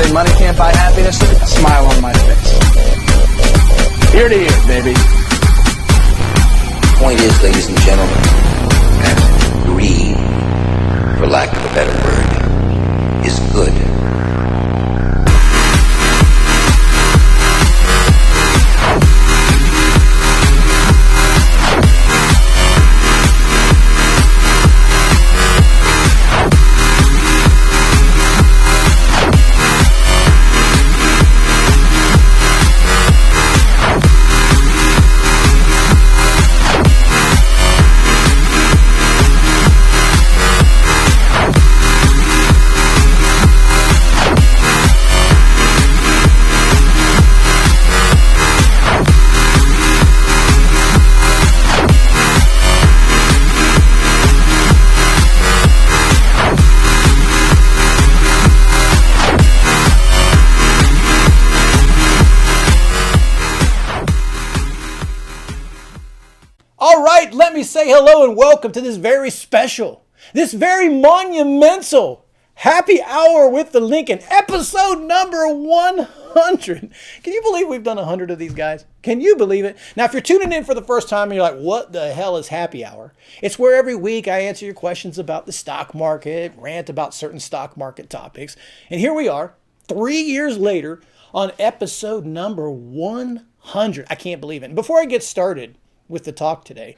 say money can't buy happiness, a smile on my face. Ear to ear, baby. Point is, ladies and gentlemen, that greed, for lack of a better word, is good. All right, let me say hello and welcome to this very special, this very monumental happy hour with the Lincoln, episode number 100. Can you believe we've done 100 of these, guys? Can you believe it? Now, if you're tuning in for the first time and you're like, what the hell is happy hour? It's where every week I answer your questions about the stock market, rant about certain stock market topics. And here we are, 3 years later on episode number 100. I can't believe it. And before I get started with the talk today,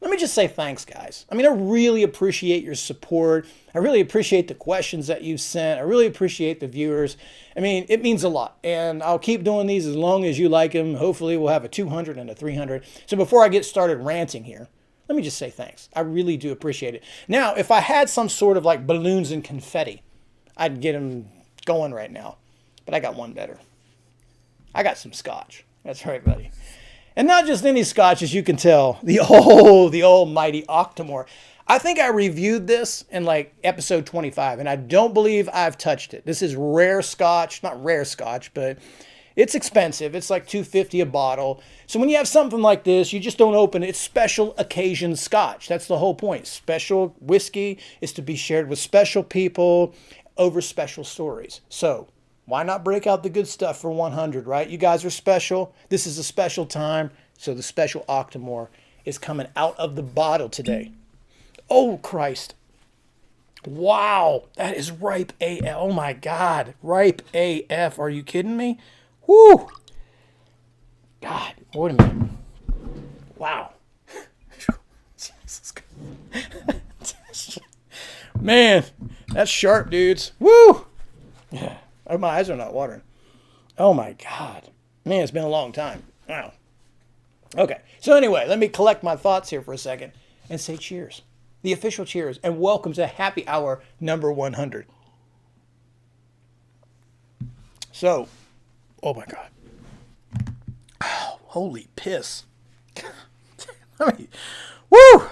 let me just say thanks, guys. I mean, I really appreciate your support. I really appreciate the questions that you sent. I really appreciate the viewers. I mean, it means a lot. And I'll keep doing these as long as you like them. Hopefully we'll have a 200 and a 300. So before I get started ranting here, let me just say thanks. I really do appreciate it. Now, if I had some sort of like balloons and confetti, I'd get them going right now. But I got one better. I got some scotch. That's right, buddy. And not just any scotch, as you can tell, the almighty Octomore. I think I reviewed this in like episode 25, and I don't believe I've touched it. This is rare scotch, not rare scotch, but it's expensive. It's like $2.50 a bottle. So when you have something like this, you just don't open it. It's special occasion scotch. That's the whole point. Special whiskey is to be shared with special people over special stories. So why not break out the good stuff for 100, right? You guys are special. This is a special time. So the special Octomore is coming out of the bottle today. Oh, Christ. Wow. That is ripe AF. Oh, my God. Ripe AF. Are you kidding me? Whoo. God. Wait a minute. Wow. Jesus Christ. Man, that's sharp, dudes. Woo. Yeah. Oh, my eyes are not watering. Oh, my God. Man, it's been a long time. Wow. Okay. So anyway, let me collect my thoughts here for a second and say cheers. The official cheers. And welcome to happy hour number 100. So, oh, my God. Oh, holy piss. Woo!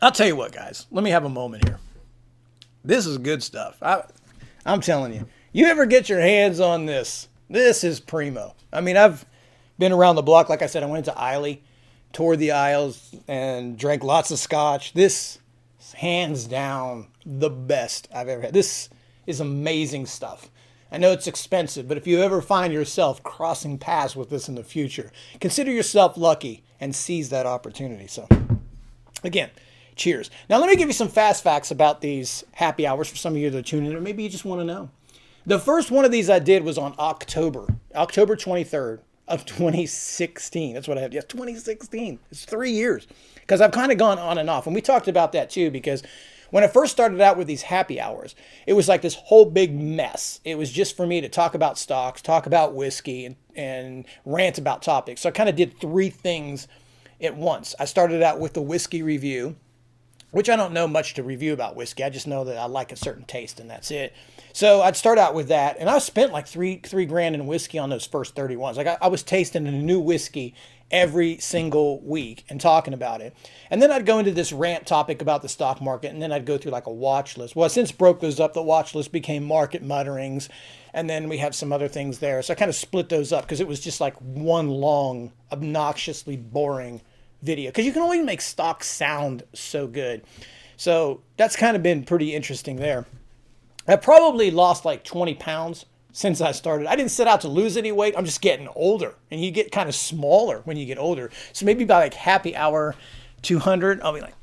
I'll tell you what, guys. Let me have a moment here. This is good stuff. I'm telling you, you ever get your hands on this? This is primo. I mean, I've been around the block. Like I said, I went to Islay, toured the aisles, and drank lots of scotch. This is hands down the best I've ever had. This is amazing stuff. I know it's expensive, but if you ever find yourself crossing paths with this in the future, consider yourself lucky and seize that opportunity. So, again, cheers. Now, let me give you some fast facts about these happy hours for some of you that are tuning in, or maybe you just want to know. The first one of these I did was on October 23rd of 2016. That's what I had. Yes, 2016. It's 3 years. Because I've kind of gone on and off. And we talked about that too, because when I first started out with these happy hours, it was like this whole big mess. It was just for me to talk about stocks, talk about whiskey, and rant about topics. So I kind of did three things at once. I started out with the whiskey review, which I don't know much to review about whiskey. I just know that I like a certain taste and that's it. So I'd start out with that. And I spent like three grand in whiskey on those first 31s. Like I was tasting a new whiskey every single week and talking about it. And then I'd go into this rant topic about the stock market, and then I'd go through like a watch list. Well, I since broke those up. The watch list became market mutterings, and then we have some other things there. So I kind of split those up because it was just like one long, obnoxiously boring video, because you can only make stock sound so good. So that's kind of been pretty interesting there. I've probably lost like 20 pounds since I started. I didn't set out to lose any weight. I'm just getting older, and you get kind of smaller when you get older. So maybe by like happy hour 200, I'll be like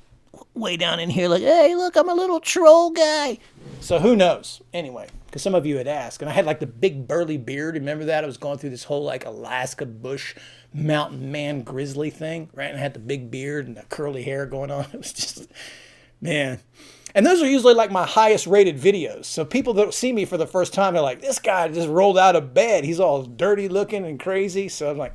way down in here like, hey, look, I'm a little troll guy. So who knows? Anyway, because some of you had asked, and I had like the big burly beard. Remember that? I was going through this whole like Alaska bush mountain man grizzly thing, right? And I had the big beard and the curly hair going on. It was just, man. And those are usually like my highest rated videos. So people that see me for the first time, they're like, this guy just rolled out of bed. He's all dirty looking and crazy. So I'm like,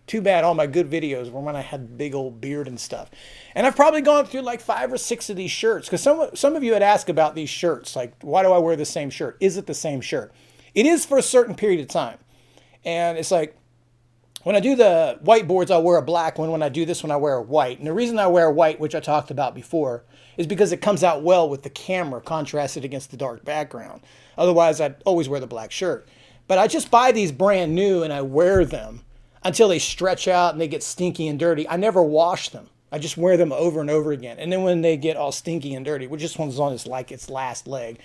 too bad all my good videos were when I had big old beard and stuff. And I've probably gone through like 5 or 6 of these shirts, because some of you had asked about these shirts. Like, why do I wear the same shirt? Is it the same shirt? It is for a certain period of time. And it's like, when I do the whiteboards, I'll wear a black one. When I do this one, I wear a white. And the reason I wear white, which I talked about before, is because it comes out well with the camera contrasted against the dark background. Otherwise, I'd always wear the black shirt. But I just buy these brand new and I wear them until they stretch out and they get stinky and dirty. I never wash them. I just wear them over and over again. And then when they get all stinky and dirty, which this one's on its last leg,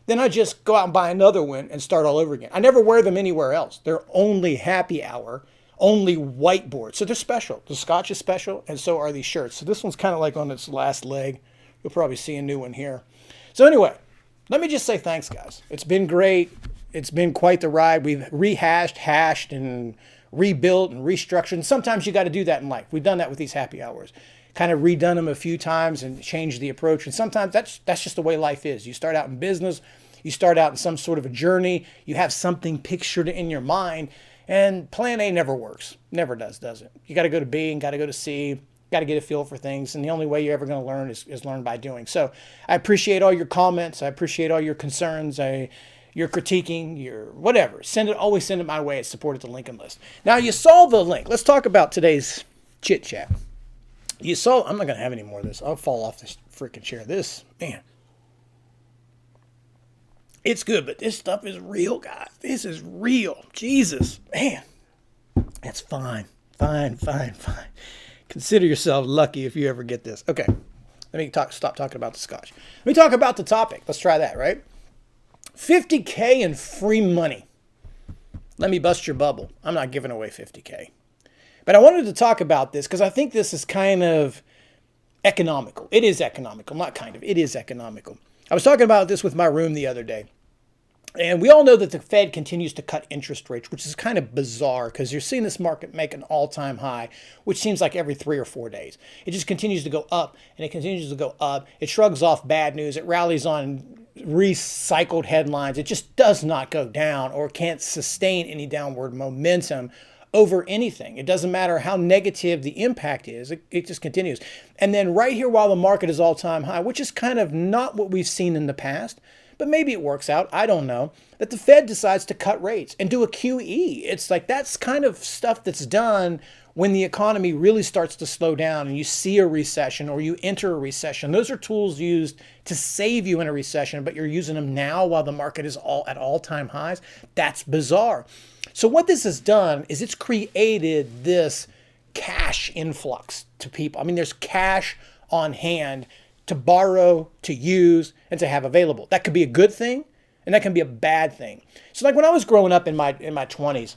then I just go out and buy another one and start all over again. I never wear them anywhere else. They're only happy hour, only whiteboard. So they're special. The Scotch is special, and so are these shirts. So this one's kind of like on its last leg. You'll probably see a new one here. So anyway, let me just say thanks, guys. It's been great. It's been quite the ride. We've rehashed, hashed, and rebuilt and restructured. And sometimes you got to do that in life. We've done that with these happy hours. Kind of redone them a few times and changed the approach. And sometimes that's just the way life is. You start out in business. You start out in some sort of a journey. You have something pictured in your mind. And plan A never works. Never does it? You got to go to B and got to go to C. Got to get a feel for things. And the only way you're ever going to learn is learn by doing. So I appreciate all your comments. I appreciate all your concerns. Your critiquing, your whatever. Always send it my way at support at the Lincoln List. Now, you saw the link. Let's talk about today's chit chat. You saw, I'm not going to have any more of this. I'll fall off this freaking chair. This, man. It's good, but this stuff is real, guys. This is real. Jesus, man. That's fine. Fine. Consider yourself lucky if you ever get this. Okay. Let me stop talking about the Scotch. Let me talk about the topic. Let's try that, right? 50K in free money. Let me bust your bubble. I'm not giving away 50K. But I wanted to talk about this because I think this is kind of economical. It is economical, not kind of. It is economical. I was talking about this with my room the other day. And we all know that the Fed continues to cut interest rates, which is kind of bizarre because you're seeing this market make an all-time high, which seems like every 3 or 4 days. It just continues to go up and it continues to go up. It shrugs off bad news. It rallies on recycled headlines. It just does not go down or can't sustain any downward momentum over anything. It doesn't matter how negative the impact is. It just continues. And then right here while the market is all-time high, which is kind of not what we've seen in the past, but maybe it works out, I don't know, that the Fed decides to cut rates and do a QE. It's like that's kind of stuff that's done when the economy really starts to slow down and you see a recession or you enter a recession. Those are tools used to save you in a recession, but you're using them now while the market is at all-time highs. That's bizarre. So what this has done is it's created this cash influx to people. I mean, there's cash on hand to borrow, to use, and to have available. That could be a good thing, and that can be a bad thing. So like when I was growing up in my 20s,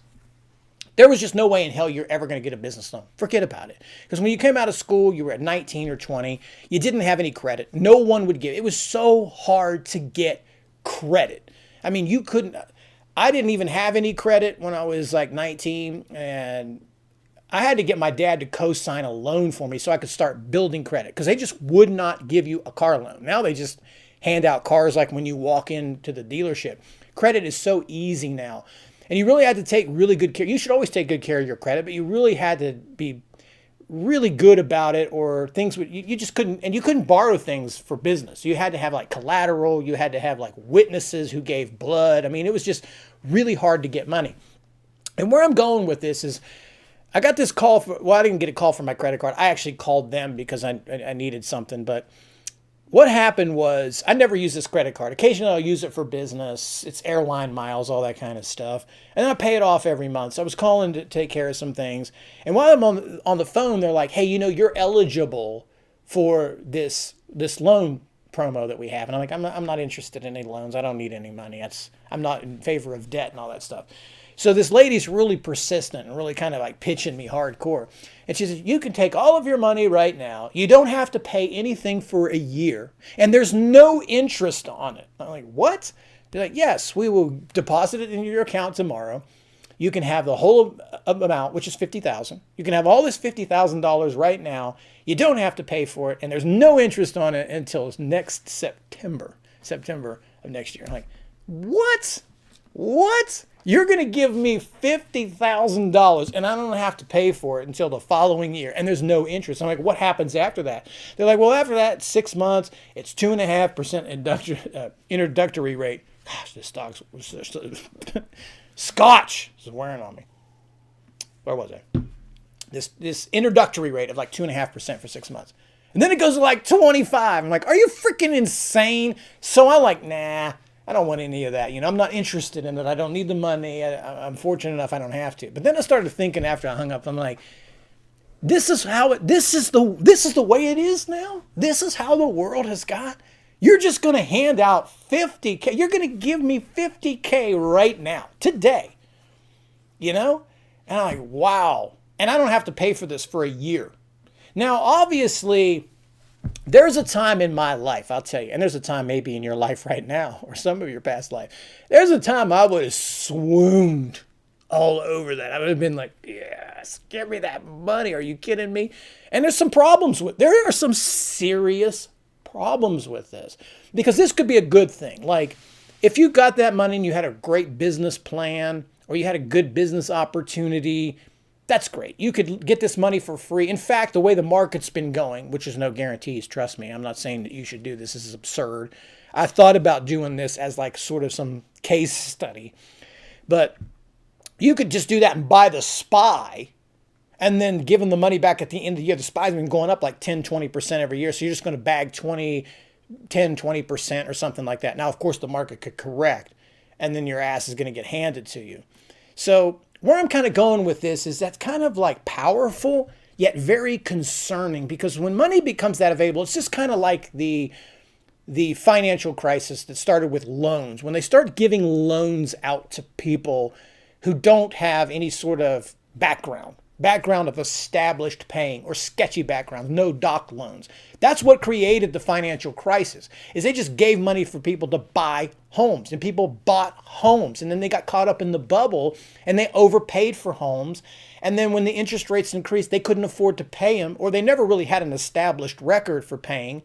there was just no way in hell you're ever going to get a business loan. Forget about it. Because when you came out of school, you were at 19 or 20, you didn't have any credit. No one would give. It was so hard to get credit. I mean, I didn't even have any credit when I was like 19, and I had to get my dad to co-sign a loan for me so I could start building credit because they just would not give you a car loan. Now they just hand out cars like when you walk into the dealership. Credit is so easy now. And you really had to take really good care. You should always take good care of your credit, but you really had to be really good about it or things would, you just couldn't, and you couldn't borrow things for business. You had to have like collateral. You had to have like witnesses who gave blood. I mean, it was just really hard to get money. And where I'm going with this is, I got this call I didn't get a call from my credit card. I actually called them because I needed something. But what happened was I never use this credit card. Occasionally I'll use it for business. It's airline miles, all that kind of stuff. And then I pay it off every month. So I was calling to take care of some things. And while I'm on the phone, they're like, hey, you're eligible for this loan promo that we have. And I'm like, I'm not interested in any loans. I don't need any money. I'm not in favor of debt and all that stuff. So this lady's really persistent and really kind of like pitching me hardcore. And she says, you can take all of your money right now. You don't have to pay anything for a year. And there's no interest on it. I'm like, what? They're like, yes, we will deposit it into your account tomorrow. You can have the whole amount, which is $50,000. You can have all this $50,000 right now. You don't have to pay for it. And there's no interest on it until next September of next year. I'm like, what? What? You're going to give me $50,000 and I don't have to pay for it until the following year. And there's no interest. I'm like, what happens after that? They're like, well, after that, 6 months, it's 2.5% introductory rate. Gosh, this dog's Scotch is wearing on me. Where was I? This introductory rate of like 2.5% for 6 months. And then it goes to like 25. I'm like, are you freaking insane? So I'm like, nah, I don't want any of that. You know, I'm not interested in it. I don't need the money. I'm fortunate enough I don't have to. But then I started thinking after I hung up, I'm like, this is the way it is now. This is how the world has got. You're just going to hand out $50K. You're going to give me $50K right now, today. You know? And I'm like, wow. And I don't have to pay for this for a year. Now, obviously, there's a time in my life, I'll tell you, and there's a time maybe in your life right now, or some of your past life. There's a time I would have swooned all over that. I would have been like, yes, give me that money. Are you kidding me? And there are some serious problems with this, because this could be a good thing. Like if you got that money and you had a great business plan or you had a good business opportunity, that's great. You could get this money for free. In fact, the way the market's been going, which is no guarantees, trust me, I'm not saying that you should do this. This is absurd. I thought about doing this as like sort of some case study, but you could just do that and buy the SPY and then give them the money back at the end of the year. The SPY's been going up like 10, 20% every year. So you're just going to bag 10, 20% or something like that. Now, of course, the market could correct and then your ass is going to get handed to you. So where I'm kind of going with this is that's kind of like powerful, yet very concerning, because when money becomes that available, it's just kind of like the financial crisis that started with loans. When they start giving loans out to people who don't have any sort of background of established paying or sketchy backgrounds, no doc loans. That's what created the financial crisis, is they just gave money for people to buy homes, and people bought homes, and then they got caught up in the bubble and they overpaid for homes. And then when the interest rates increased, they couldn't afford to pay them, or they never really had an established record for paying.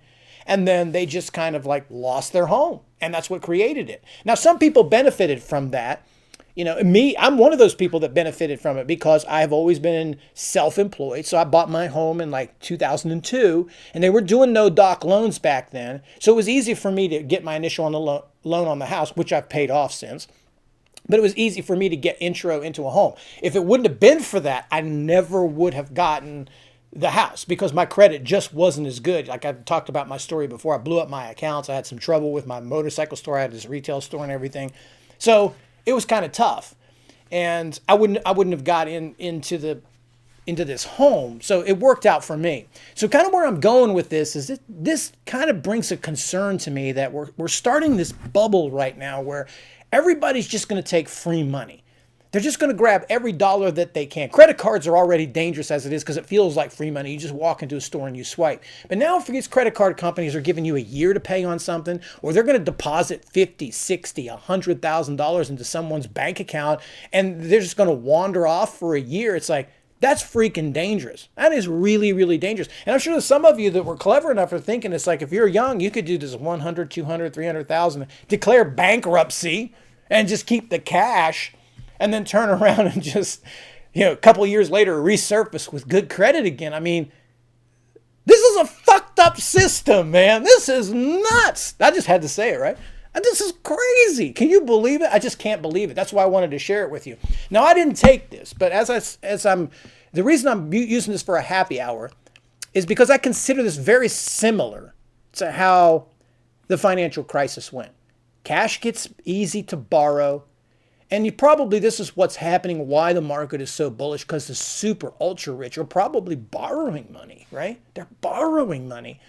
And then they just kind of like lost their home, and that's what created it. Now, some people benefited from that. You know, I'm one of those people that benefited from it because I've always been self-employed. So I bought my home in like 2002, and they were doing no doc loans back then. So it was easy for me to get my initial on the loan on the house, which I've paid off since. But it was easy for me to get intro into a home. If it wouldn't have been for that, I never would have gotten the house because my credit just wasn't as good. Like I've talked about my story before. I blew up my accounts. I had some trouble with my motorcycle store. I had this retail store and everything. So it was kind of tough, and I wouldn't have got into this home. So it worked out for me. So kind of where I'm going with this is this kind of brings a concern to me that we're starting this bubble right now where everybody's just going to take free money. They're just going to grab every dollar that they can. Credit cards are already dangerous as it is because it feels like free money. You just walk into a store and you swipe. But now if these credit card companies are giving you a year to pay on something, or they're going to deposit $50, $60, $100,000 into someone's bank account, and they're just going to wander off for a year, it's like, that's freaking dangerous. That is really, really dangerous. And I'm sure there's some of you that were clever enough for thinking it's like, if you're young, you could do this 100, 200, 300,000, declare bankruptcy and just keep the cash, and then turn around and just, a couple of years later resurface with good credit again. I mean, this is a fucked up system, man. This is nuts. I just had to say it, right? This is crazy. Can you believe it? I just can't believe it. That's why I wanted to share it with you. Now, I didn't take this, but the reason I'm using this for a happy hour is because I consider this very similar to how the financial crisis went. Cash gets easy to borrow. And this is what's happening, why the market is so bullish, because the super ultra rich are probably borrowing money, right? They're borrowing money.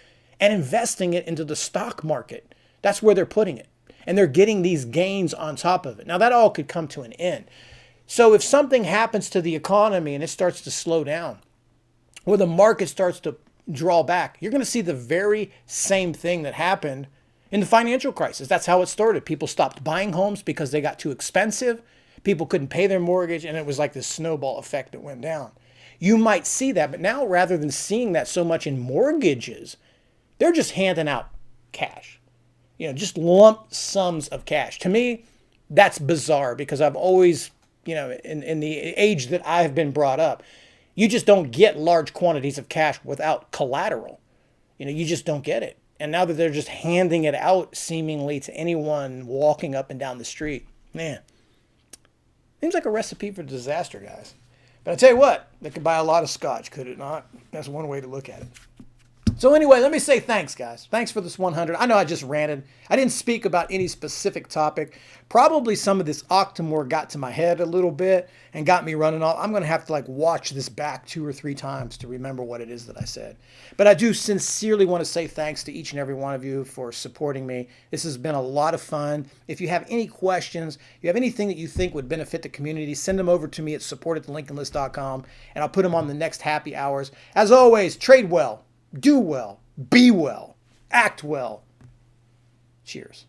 and investing it into the stock market. That's where they're putting it. And they're getting these gains on top of it. Now, that all could come to an end. So if something happens to the economy and it starts to slow down, or the market starts to draw back, you're going to see the very same thing that happened in the financial crisis. That's how it started. People stopped buying homes because they got too expensive. People couldn't pay their mortgage, and it was like this snowball effect that went down. You might see that, but now rather than seeing that so much in mortgages, they're just handing out cash. Just lump sums of cash. To me, that's bizarre because I've always, in the age that I've been brought up, you just don't get large quantities of cash without collateral. You just don't get it. And now that they're just handing it out seemingly to anyone walking up and down the street, man, seems like a recipe for disaster, guys. But I tell you what, they could buy a lot of scotch, could it not? That's one way to look at it. So anyway, let me say thanks, guys. Thanks for this 100. I know I just ranted. I didn't speak about any specific topic. Probably some of this Octomore got to my head a little bit and got me running off. I'm going to have to watch this back 2 or 3 times to remember what it is that I said. But I do sincerely want to say thanks to each and every one of you for supporting me. This has been a lot of fun. If you have any questions, you have anything that you think would benefit the community, send them over to me at support@thelincolnlist.com, and I'll put them on the next happy hours. As always, trade well. Do well, be well, act well. Cheers.